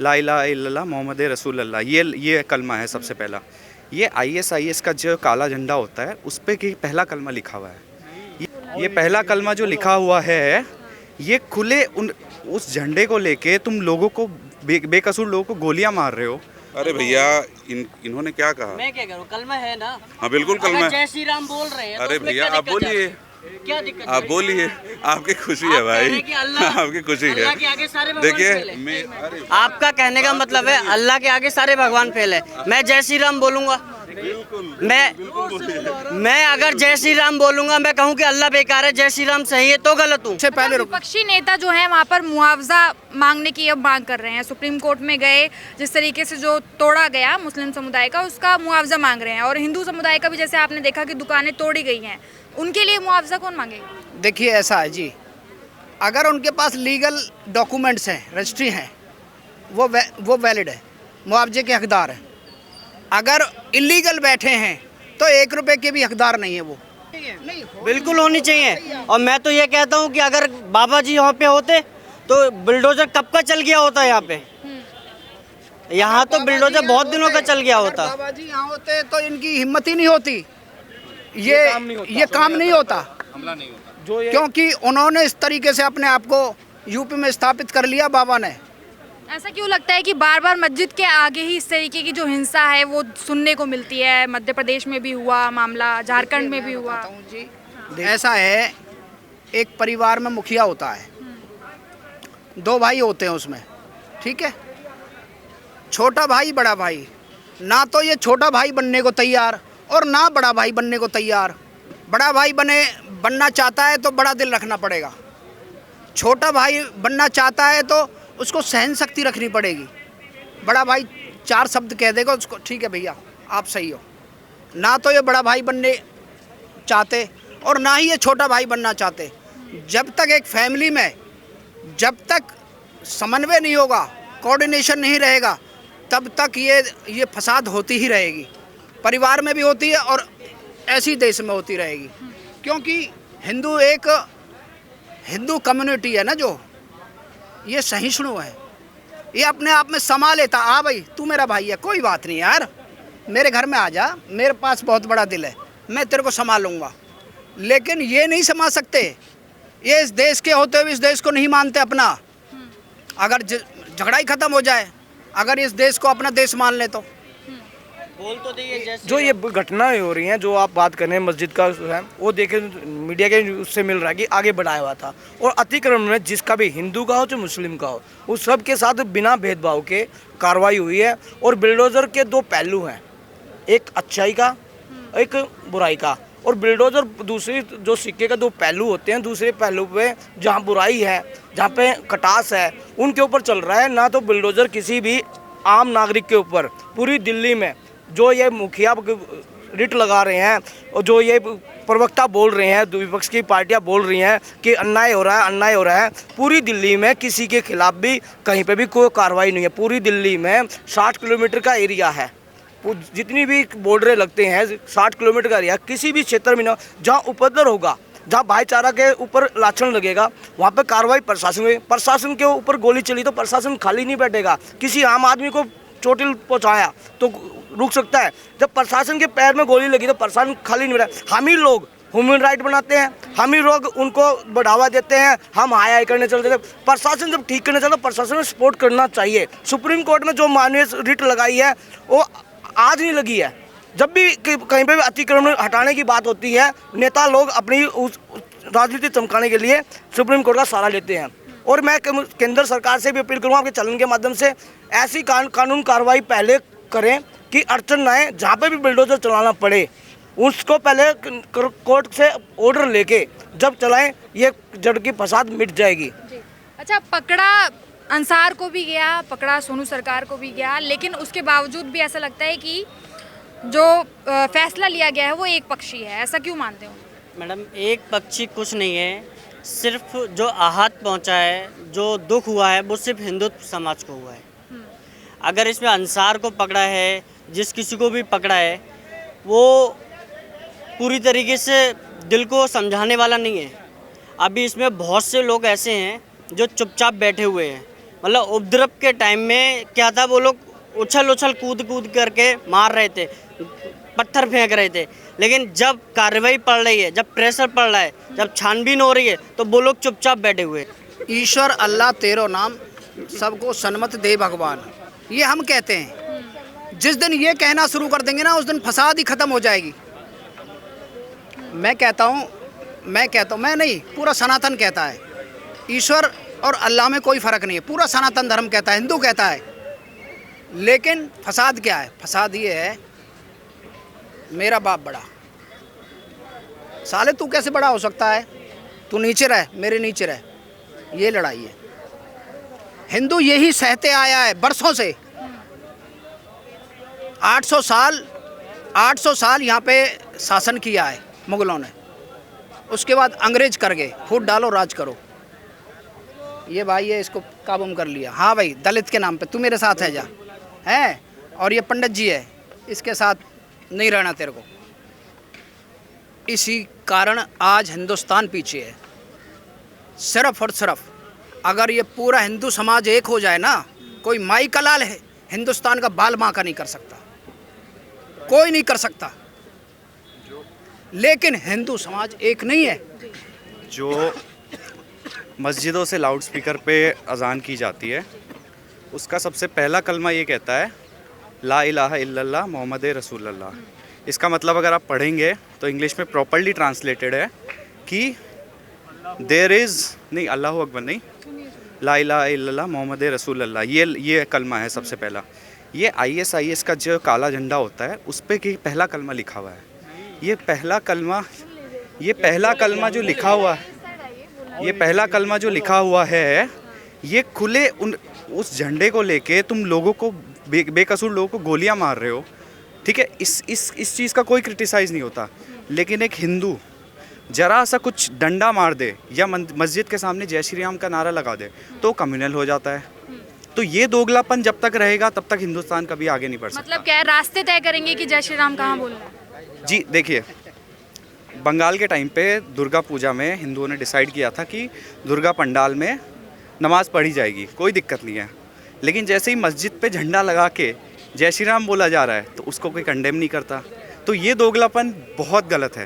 ला इलाहा इल्लल्लाह मोहम्मद रसूलुल्लाह, ये कलमा है सबसे पहला। ये ISIS का जो काला झंडा होता है उस पे कि पहला कलमा लिखा हुआ है। ये पहला कलमा जो लिखा हुआ है, ये खुले उस झंडे को लेके तुम लोगों को बेकसूर लोगों को गोलियां मार रहे हो। अरे भैया इन्होंने क्या कहा? मैं क्या करूँ, कलमा है ना। हाँ बिल्कुल कलमा है। जय श्री राम बोल रहे हैं। अरे भैया आप बोलिए, क्या दिक्कत? आप बोलिए, आपकी खुशी है भाई, आपकी खुशी है। अल्लाह के आगे सारे भगवान देखिए फेल है। मैं आपका कहने का मतलब है अल्लाह के आगे सारे भगवान फेल है। मैं जय श्री राम बोलूंगा, मैं अगर जय श्री राम बोलूंगा, मैं कहूँ कि अल्लाह बेकार है, जय श्री राम सही है, तो गलत हूँ। पहले विपक्षी नेता जो है वहाँ पर मुआवजा मांगने की अब मांग कर रहे हैं। सुप्रीम कोर्ट में गए, जिस तरीके से जो तोड़ा गया मुस्लिम समुदाय का, उसका मुआवजा मांग रहे हैं। और हिंदू समुदाय का भी, जैसे आपने देखा कि दुकानें तोड़ी गई हैं, उनके लिए मुआवजा कौन मांगेगा? देखिए ऐसा है जी, अगर उनके पास लीगल डॉक्यूमेंट्स हैं, रजिस्ट्री हैं, वो वैलिड है, मुआवजे के हकदार हैं। अगर इलीगल बैठे हैं तो 1 रुपए के भी हकदार नहीं है वो। बिल्कुल होनी चाहिए। और मैं तो ये कहता हूँ कि अगर बाबा जी यहाँ पे होते तो बुलडोजर कब का चल गया होता है। यहाँ तो बुलडोजर बहुत दिनों का चल गया होता। बाबा जी यहाँ होते तो इनकी हिम्मत ही नहीं होती, ये काम नहीं होता, क्योंकि उन्होंने इस तरीके से अपने आप को यूपी में स्थापित कर लिया बाबा ने। ऐसा क्यों लगता है कि बार बार मस्जिद के आगे ही इस तरीके की जो हिंसा है वो सुनने को मिलती है? मध्य प्रदेश में भी हुआ मामला, झारखंड में भी हुआ। जी ऐसा है, एक परिवार में मुखिया होता है, 2 भाई होते हैं उसमें, ठीक है। छोटा भाई बड़ा भाई, ना तो ये छोटा भाई बनने को तैयार और ना बड़ा भाई बनने को तैयार। बड़ा भाई बनना चाहता है तो बड़ा दिल रखना पड़ेगा, छोटा भाई बनना चाहता है तो उसको सहन शक्ति रखनी पड़ेगी। बड़ा भाई 4 शब्द कह देगा उसको, ठीक है भैया आप सही हो। ना तो ये बड़ा भाई बनने चाहते और ना ही ये छोटा भाई बनना चाहते। जब तक एक फैमिली में जब तक समन्वय नहीं होगा, कोऑर्डिनेशन नहीं रहेगा, तब तक ये फसाद होती ही रहेगी। परिवार में भी होती है और ऐसी देश में होती रहेगी, क्योंकि हिंदू कम्युनिटी है ना, जो ये सहिष्णु है, ये अपने आप में समा लेता। आ भाई तू मेरा भाई है, कोई बात नहीं यार, मेरे घर में आ जा, मेरे पास बहुत बड़ा दिल है, मैं तेरे को संभालूंगा। लेकिन ये नहीं समा सकते, ये इस देश के होते हुए इस देश को नहीं मानते अपना। अगर झगड़ा ही खत्म हो जाए, अगर इस देश को अपना देश मान ले तो। बोल तो दिए जो ये घटनाएं हो रही हैं, जो आप बात कर रहे हैं मस्जिद का है, वो देखे मीडिया के उससे मिल रहा है कि आगे बढ़ाया हुआ था। और अतिक्रमण में जिसका भी हिंदू का हो चाहे मुस्लिम का हो, उस सब के साथ बिना भेदभाव के कार्रवाई हुई है। और बिल्डोजर के 2 पहलू हैं, एक अच्छाई का, एक बुराई का। और बिल्डोजर दूसरी जो सिक्के का 2 पहलू होते हैं, दूसरे पहलू पे जहाँ बुराई है, जहाँ पे कटास है, उनके ऊपर चल रहा है। ना तो बिल्डोजर किसी भी आम नागरिक के ऊपर, पूरी दिल्ली में जो ये मुखिया रिट लगा रहे हैं और जो ये प्रवक्ता बोल रहे हैं, विपक्ष की पार्टियां बोल रही हैं कि अन्याय हो रहा है, अन्याय हो रहा है, पूरी दिल्ली में किसी के खिलाफ भी कहीं पे भी कोई कार्रवाई नहीं है। पूरी दिल्ली में 60 किलोमीटर का एरिया है, जितनी भी बॉर्डरें लगते हैं 60 किलोमीटर का एरिया, किसी भी क्षेत्र में ना जहाँ उपद्रव होगा, जहाँ भाईचारा के ऊपर लाछन लगेगा, वहाँ पे कार्रवाई प्रशासन के ऊपर गोली चली तो प्रशासन खाली नहीं बैठेगा। किसी आम आदमी को चोटिल पहुँचाया तो रुक सकता है, जब प्रशासन के पैर में गोली लगी तो प्रशासन खाली नहीं बैठा। हम ही लोग ह्यूमन राइट बनाते हैं, हम ही लोग उनको बढ़ावा देते हैं, हम हाई करने चलते हैं। प्रशासन जब ठीक करने चलता है, प्रशासन को सपोर्ट करना चाहिए। सुप्रीम कोर्ट में जो मानवीय रिट लगाई है वो आज नहीं लगी है। जब भी कहीं पे भी अतिक्रमण हटाने की बात होती है, नेता लोग अपनी उस राजनीति चमकाने के लिए सुप्रीम कोर्ट का सहारा लेते हैं। और मैं केंद्र सरकार से भी अपील करूँगा आपके चैनल के माध्यम से, ऐसी कानून कार्रवाई पहले करें कि अड़चन ना आए। जहाँ पे भी बिल्डोजर चलाना पड़े उसको पहले कोर्ट से ऑर्डर लेके जब चलाएं, ये जड़ की फसाद मिट जाएगी। अच्छा, पकड़ा अंसार को भी गया, पकड़ा सोनू सरकार को भी गया, लेकिन उसके बावजूद भी ऐसा लगता है कि जो फैसला लिया गया है वो एक पक्षी है। ऐसा क्यों मानते हो? मैडम, एक पक्षी कुछ नहीं है, सिर्फ जो आहत पहुंचा है, जो दुख हुआ है, वो सिर्फ हिंदुत्व समाज को हुआ है। अगर इसमें अंसार को पकड़ा है, जिस किसी को भी पकड़ा है, वो पूरी तरीके से दिल को समझाने वाला नहीं है। अभी इसमें बहुत से लोग ऐसे हैं जो चुपचाप बैठे हुए हैं, मतलब उपद्रव के टाइम में क्या था, वो लोग उछल कूद करके मार रहे थे, पत्थर फेंक रहे थे। लेकिन जब कार्रवाई पड़ रही है, जब प्रेशर पड़ रहा है, जब छानबीन हो रही है, तो वो लोग चुपचाप बैठे हुए। ईश्वर अल्लाह तेरो नाम, सबको सन्मत दे भगवान, ये हम कहते हैं। जिस दिन ये कहना शुरू कर देंगे ना, उस दिन फसाद ही खत्म हो जाएगी। मैं कहता हूँ, मैं नहीं, पूरा सनातन कहता है ईश्वर और अल्लाह में कोई फ़र्क नहीं है। पूरा सनातन धर्म कहता है, हिंदू कहता है। लेकिन फसाद क्या है? फसाद ये है, मेरा बाप बड़ा, साले तू कैसे बड़ा हो सकता है, तू नीचे रह, मेरे नीचे रह, ये लड़ाई है। हिंदू यही सहते आया है बरसों से। 800 साल यहाँ पे शासन किया है मुगलों ने। उसके बाद अंग्रेज कर गए, फूट डालो राज करो। ये भाई है, इसको काबू में कर लिया। हाँ भाई, दलित के नाम पे तू मेरे साथ है जा, है। और ये पंडित जी है, इसके साथ नहीं रहना तेरे को। इसी कारण आज हिंदुस्तान पीछे है। सिर्फ और सिर्फ अगर ये पूरा हिंदू समाज एक हो जाए ना, कोई माई का लाल है हिंदुस्तान का बाल माँ का नहीं कर सकता, कोई नहीं कर सकता। लेकिन हिंदू समाज एक नहीं है। जो मस्जिदों से लाउड स्पीकर पे अजान की जाती है, उसका सबसे पहला कलमा ये कहता है ला इलाहा इल्लल्लाह मोहम्मद रसूलुल्लाह। इसका मतलब अगर आप पढ़ेंगे तो इंग्लिश में प्रॉपर्ली ट्रांसलेटेड है कि देयर इज़, नहीं अल्लाह अकबर नहीं, ला इलाहा इल्लल्लाह मोहम्मद रसूलुल्लाह, ये कलमा है सबसे पहला। ये ISIS का जो काला झंडा होता है, उस पर कि पहला कलमा लिखा हुआ है। ये पहला कलमा जो लिखा हुआ है, ये पहला कलमा जो लिखा हुआ है, ये खुले उस झंडे को लेके तुम लोगों को बेकसूर लोगों को गोलियां मार रहे हो, ठीक है। इस चीज़ का कोई क्रिटिसाइज़ नहीं होता। लेकिन एक हिंदू जरा सा कुछ डंडा मार दे या मस्जिद के सामने जय श्री राम का नारा लगा दे तो कम्युनल हो जाता है। तो ये दोगलापन जब तक रहेगा तब तक हिंदुस्तान कभी आगे नहीं बढ़ सकता। मतलब क्या है, रास्ते तय करेंगे कि जय श्री राम कहाँ बोलना है? जी देखिए, बंगाल के टाइम पे दुर्गा पूजा में हिंदुओं ने डिसाइड किया था कि दुर्गा पंडाल में नमाज़ पढ़ी जाएगी, कोई दिक्कत नहीं है। लेकिन जैसे ही मस्जिद पे झंडा लगा के जय श्री राम बोला जा रहा है तो उसको कोई कंडेम नहीं करता। तो ये दोगलापन बहुत गलत है,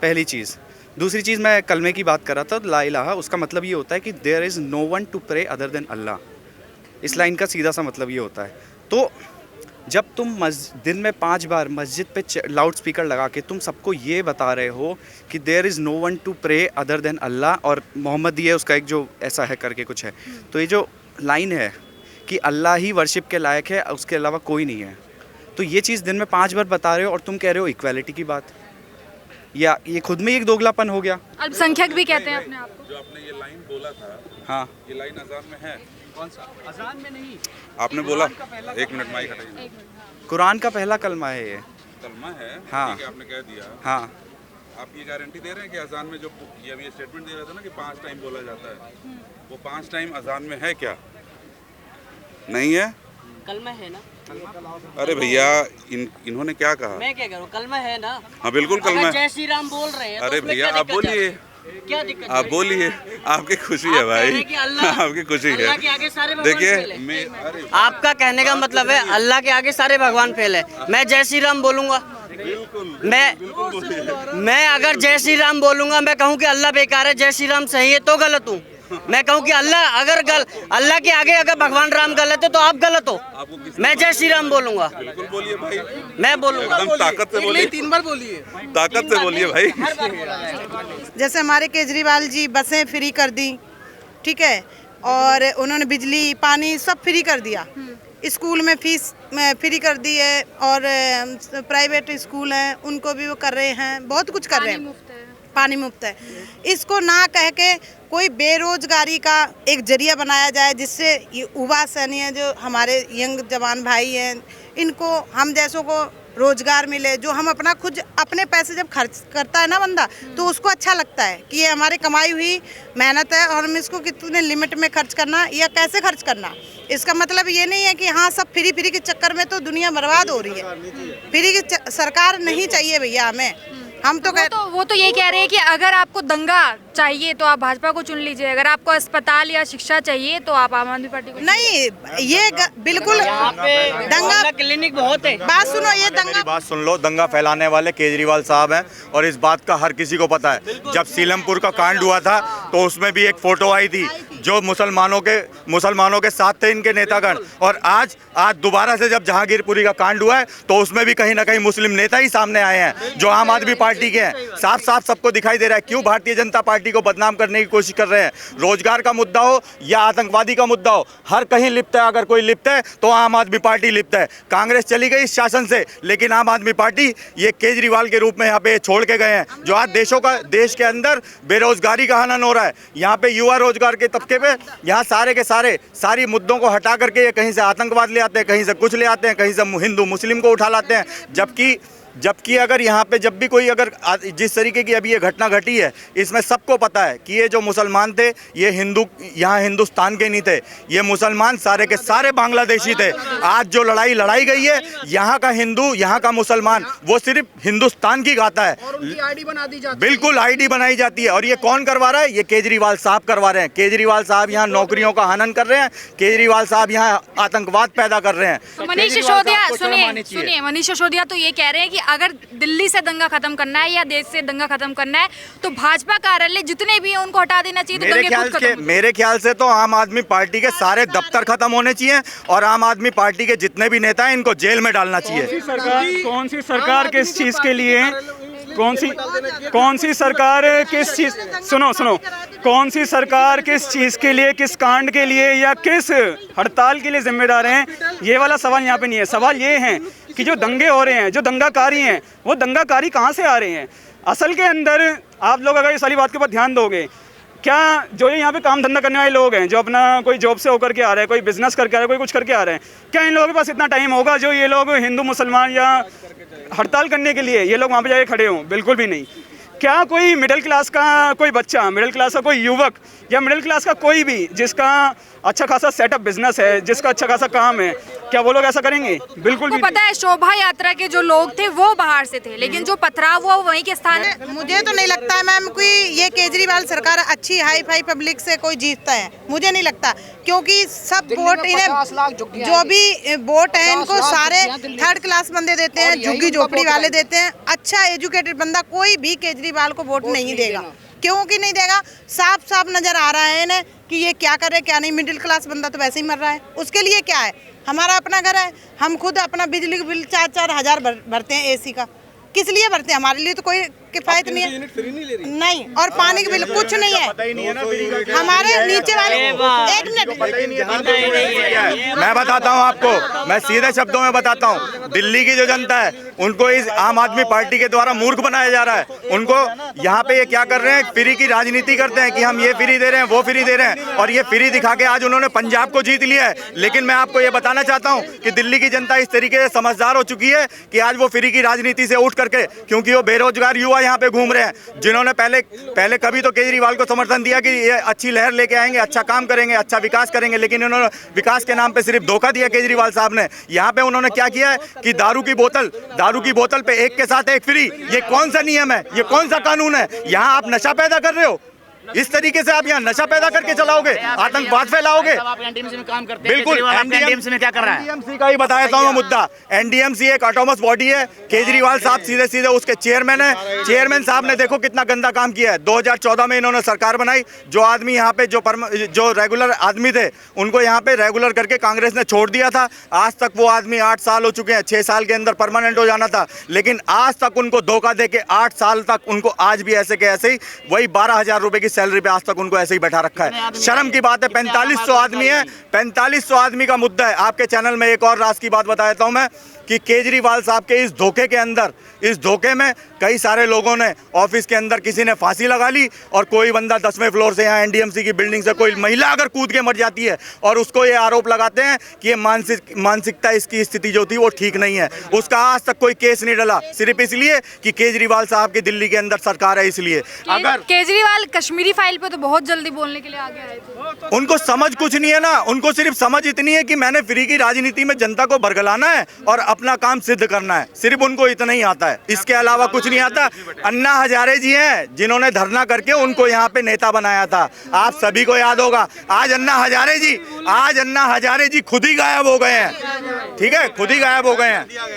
पहली चीज़। दूसरी चीज़, मैं कलमे की बात कर रहा था, ला इलाहा, उसका मतलब ये होता है कि there is no one to pray other than Allah. इस लाइन का सीधा सा मतलब ये होता है। तो जब तुम दिन में 5 बार मस्जिद पे लाउड स्पीकर लगा के तुम सबको ये बता रहे हो कि there is no one to pray other than Allah, और मोहम्मद ये उसका एक जो ऐसा है करके कुछ है, तो ये जो लाइन है कि अल्लाह ही वर्शिप के लायक है, उसके अलावा कोई नहीं है, तो ये चीज़ दिन में 5 बार बता रहे हो और तुम कह रहे हो इक्वालिटी की बात, या ये खुद में एक दोगलापन हो गया। अल्पसंख्यक भी कहते हैं अपने आप को। जो आपने ये लाइन बोला था, हाँ, ये लाइन अजान में है? कौन सा? अजान में नहीं, आपने बोला, एक मिनट माइक हटाइए। कुरान का पहला कलमा है ये। कलमा है, हाँ। ठीक है, आपने कह दिया। हाँ, आप ये गारंटी दे रहे हैं कि अजान में जो ये अभी स्टेटमेंट दे रहा था ना कि 5 टाइम बोला जाता है, वो 5 टाइम अजान में है क्या? नहीं है? कलमा है ना? अरे भैया, इन्होंने क्या कहा? मैं क्या करूँ, कलमा है ना? हाँ बिल्कुल कलमा अगर है। जय श्री राम बोल रहे हैं तो अरे उसमें भैया क्या आप दिक्कत है? बोलिए, क्या दिक्कत आप है? बोलिए, आपकी खुशी है आप कह रहे भाई, हैं कि अल्लाह- आपकी खुशी है। अल्लाह के आगे सारे भगवान देखिए फेल है। मैं, अरे आपका कहने का मतलब है अल्लाह के आगे सारे भगवान फेल है। मैं जय श्री राम बोलूंगा, मैं अगर जय श्री राम बोलूंगा, मैं कहूँ कि अल्लाह बेकार है, जय श्री राम सही है, तो गलत हूँ। मैं कहूँ कि अल्लाह के आगे अगर भगवान राम गलत है तो आप गलत हो। मैं जय श्री राम बोलूंगा, बिल्कुल बोलिए भाई, मैं बोलूंगा। एकदम ताकत से बोलिए, 3 बार बोलिए, ताकत से बोलिए भाई। जैसे हमारे केजरीवाल जी बसें फ्री कर दी, ठीक है, और उन्होंने बिजली पानी सब फ्री कर दिया, स्कूल में फीस फ्री कर दी है, और प्राइवेट स्कूल हैं उनको भी वो कर रहे हैं, बहुत कुछ कर रहे हैं, पानी मुफ्त है। इसको ना कह के कोई बेरोजगारी का एक जरिया बनाया जाए, जिससे युवा सैनिक जो हमारे यंग जवान भाई हैं, इनको हम जैसों को रोजगार मिले, जो हम अपना खुद अपने पैसे जब खर्च करता है ना बंदा, तो उसको अच्छा लगता है कि ये हमारी कमाई हुई मेहनत है और हम इसको कितने लिमिट में खर्च करना या कैसे खर्च करना। इसका मतलब ये नहीं है कि हाँ सब फ्री के चक्कर में तो दुनिया बर्बाद हो रही है। फ्री की सरकार नहीं चाहिए भैया, हम तो वो तो ये कह रहे हैं कि अगर आपको दंगा चाहिए तो आप भाजपा को चुन लीजिए, अगर आपको अस्पताल या शिक्षा चाहिए तो आप आम आदमी पार्टी को नहीं, ये बिल्कुल दंगा क्लिनिक बहुत है। बात सुनो, ये दंगा बात सुन लो, दंगा फैलाने वाले केजरीवाल साहब हैं और इस बात का हर किसी को पता है। जब सीलमपुर का कांड हुआ था तो उसमें भी एक फोटो आई थी जो मुसलमानों के साथ थे इनके नेतागण, और आज दोबारा से जब जहांगीरपुरी का कांड हुआ है तो उसमें भी कहीं ना कहीं मुस्लिम नेता ही सामने आए हैं जो आम आदमी पार्टी के हैं। साफ साफ सबको दिखाई दे रहा है क्यों भारतीय जनता पार्टी को बदनाम करने की कोशिश कर रहे हैं। रोजगार का मुद्दा हो या आतंकवादी का मुद्दा हो, हर कहीं लिप्त है। अगर कोई लिप्त है तो आम आदमी पार्टी लिप्त है। कांग्रेस चली गई इस शासन से, लेकिन आम आदमी पार्टी ये केजरीवाल के रूप में यहाँ पे छोड़ के गए हैं, जो आज देश के अंदर बेरोजगारी का हनन हो रहा है। यहाँ पे युवा रोजगार के तबके पे यहाँ सारे के सारी मुद्दों को हटा करके ये कहीं से आतंकवाद ले आते हैं, कहीं से कुछ ले आते हैं, कहीं से हिंदू मुस्लिम को उठा लाते हैं। जबकि अगर यहाँ पे जब भी कोई अगर जिस तरीके की अभी ये घटना घटी है, इसमें सबको पता है कि ये जो मुसलमान थे ये यहाँ हिंदुस्तान के नहीं थे, ये मुसलमान सारे के सारे बांग्लादेशी थे। आज जो लड़ाई गई है, यहाँ का हिंदू यहाँ का मुसलमान वो सिर्फ हिंदुस्तान की गाता है। उनकी आईडी बना दी जाती है। बिल्कुल आईडी बनाई जाती है। और ये कौन करवा रहा है? ये केजरीवाल साहब करवा रहे हैं। केजरीवाल साहब यहाँ नौकरियों का हनन कर रहे हैं, केजरीवाल साहब यहाँ आतंकवाद पैदा कर रहे हैं। मनीष सिसोदिया, सुनिए मनीष सिसोदिया तो ये कह रहे हैं कि अगर दिल्ली से दंगा खत्म करना है या देश से दंगा खत्म करना है तो भाजपा कार्यालय जितने भी हैं उनको हटा देना चाहिए। तो मेरे ख्याल से तो आम आदमी पार्टी के सारे दफ्तर खत्म होने चाहिए और आम आदमी पार्टी के जितने भी नेता हैं इनको जेल में डालना चाहिए। कौन सी सरकार किस चीज के लिए, कौन सी सरकार किस चीज, सुनो कौन सी सरकार किस चीज़ के लिए, किस कांड के लिए या किस हड़ताल के लिए जिम्मेदार हैं, ये वाला सवाल यहाँ पे नहीं है। सवाल ये है कि जो दंगे हो रहे हैं, जो दंगाकारी हैं, वो दंगाकारी कहाँ से आ रहे हैं। असल के अंदर आप लोग अगर इस वाली बात के ऊपर ध्यान दोगे, क्या जो ये यहाँ पे काम धंधा करने वाले लोग हैं, जो अपना कोई जॉब से होकर के आ रहे हैं, कोई बिजनेस करके आ रहे हैं, कोई कुछ करके आ रहे हैं, क्या इन लोगों के पास इतना टाइम होगा जो ये लोग हिंदू मुसलमान या हड़ताल करने के लिए ये लोग वहाँ पे जाके खड़े हों? बिल्कुल भी नहीं। क्या कोई मिडिल क्लास का कोई बच्चा, मिडिल क्लास का कोई युवक या मिडिल क्लास का कोई भी जिसका अच्छा खासा सेटअप बिजनेस है, जिसका अच्छा खासा काम है, क्या वो लोग ऐसा करेंगे? बिल्कुल भी पता है शोभा यात्रा के जो लोग थे वो बाहर से थे, लेकिन जो पथराव हुआ वो वहीं के स्थान है। मुझे तो नहीं लगता है मैम कोई ये केजरीवाल सरकार अच्छी हाई फाई पब्लिक से कोई जीतता है, मुझे नहीं लगता, क्योंकि सब वोट इन्हें जो भी वोट है इनको सारे थर्ड क्लास बंदे देते हैं, झुग्गी झोपड़ी वाले देते हैं। अच्छा एजुकेटेड बंदा कोई भी केजरीवाल को वोट नहीं देगा। क्योंकि नहीं देगा? साफ साफ नजर आ रहा है इन्हें कि ये क्या कर रहे क्या नहीं। मिडिल क्लास बंदा तो वैसे ही मर रहा है, उसके लिए क्या है? हमारा अपना घर है, हम खुद अपना बिजली का बिल 4-4 हज़ार भरते हैं, एसी का किस लिए भरते हैं? हमारे लिए तो कोई किफायत नहीं है। नहीं, और पानी का बिल कुछ नहीं है हमारे नीचे वाले। एक मिनट मैं बताता हूँ आपको, मैं सीधे शब्दों में बताता हूँ। दिल्ली की जो जनता है उनको इस आम आदमी पार्टी के द्वारा मूर्ख बनाया जा रहा है। उनको यहाँ पे ये क्या कर रहे हैं, फ्री की राजनीति करते हैं कि हम ये फ्री दे रहे हैं, वो फ्री दे रहे हैं, और ये फ्री दिखा के आज उन्होंने पंजाब को जीत लिया है। लेकिन मैं आपको ये बताना चाहता हूँ कि दिल्ली की जनता इस तरीके से समझदार हो चुकी है कि आज वो फ्री की राजनीति से उठ करके, क्योंकि वो बेरोजगार युवा यहाँ पे घूम रहे हैं, जिन्होंने पहले कभी तो केजरीवाल को समर्थन दिया कि ये अच्छी लहर लेके आएंगे, अच्छा काम करेंगे, अच्छा विकास करेंगे, लेकिन इन्होंने विकास के नाम पे सिर्फ धोखा दिया केजरीवाल साहब ने। यहाँ पे उन्होंने क्या किया है कि दारू की बोतल पे एक के साथ एक फ्री। ये कौन सा नियम है, ये कौन सा कानून है? यहाँ आप नशा पैदा कर रहे हो। इस तरीके से आप यहाँ नशा पैदा करके चलाओगे, आतंकवाद फैलाओगे। बिल्कुल, एनडीएमसी में क्या कर रहा है? एनडीएमसी का ही बताया हूँ मुद्दा। एनडीएमसी एक ऑटोनमस बॉडी है, केजरीवाल साहब सीधे उसके चेयरमैन है। चेयरमैन साहब ने देखो कितना गंदा काम किया है। 2014 में इन्होंने सरकार बनाई, जो आदमी यहाँ पे जो रेगुलर आदमी थे उनको यहाँ पे रेगुलर करके कांग्रेस ने छोड़ दिया था। आज तक वो आदमी 8 साल हो चुके हैं, 6 साल के अंदर परमानेंट हो जाना था, लेकिन आज तक उनको धोखा दे के 8 साल तक उनको आज भी ऐसे के ऐसे ही वही 12,000 रुपए की सैलरी पे आज तक उनको ऐसे ही बैठा रखा है। शर्म की बात है। 4500 आदमी है, 4500 आदमी का मुद्दा है। आपके चैनल में एक और राज की बात बता देता हूं मैं कि केजरीवाल साहब के इस धोखे के अंदर, इस धोखे में कई सारे लोगों ने ऑफिस के अंदर किसी ने फांसी लगा ली, और कोई बंदा 10वें फ्लोर से यहाँ एनडीएमसी की बिल्डिंग से कोई महिला अगर कूद के मर जाती है और उसको ये आरोप लगाते हैं कि ये मानसिकता इसकी स्थिति जो थी वो ठीक नहीं है। उसका आज तक कोई केस नहीं डला, सिर्फ इसलिए कि केजरीवाल साहब की दिल्ली के अंदर सरकार है। इसलिए अगर केजरीवाल कश्मीरी फ्री फाइल पे तो बहुत जल्दी बोलने के लिए आगे आए थे। उनको समझ कुछ नहीं है ना, उनको सिर्फ समझ इतनी है कि मैंने फ्री की राजनीति में जनता को बरगलाना है और अपना काम सिद्ध करना है, सिर्फ उनको इतना ही आता है, इसके अलावा कुछ नहीं आता। अन्ना हजारे जी हैं जिन्होंने धरना करके उनको यहाँ पे नेता बनाया था, आप सभी को याद होगा। आज अन्ना हजारे जी खुद ही गायब हो गए हैं, ठीक है, खुद ही गायब हो गए हैं।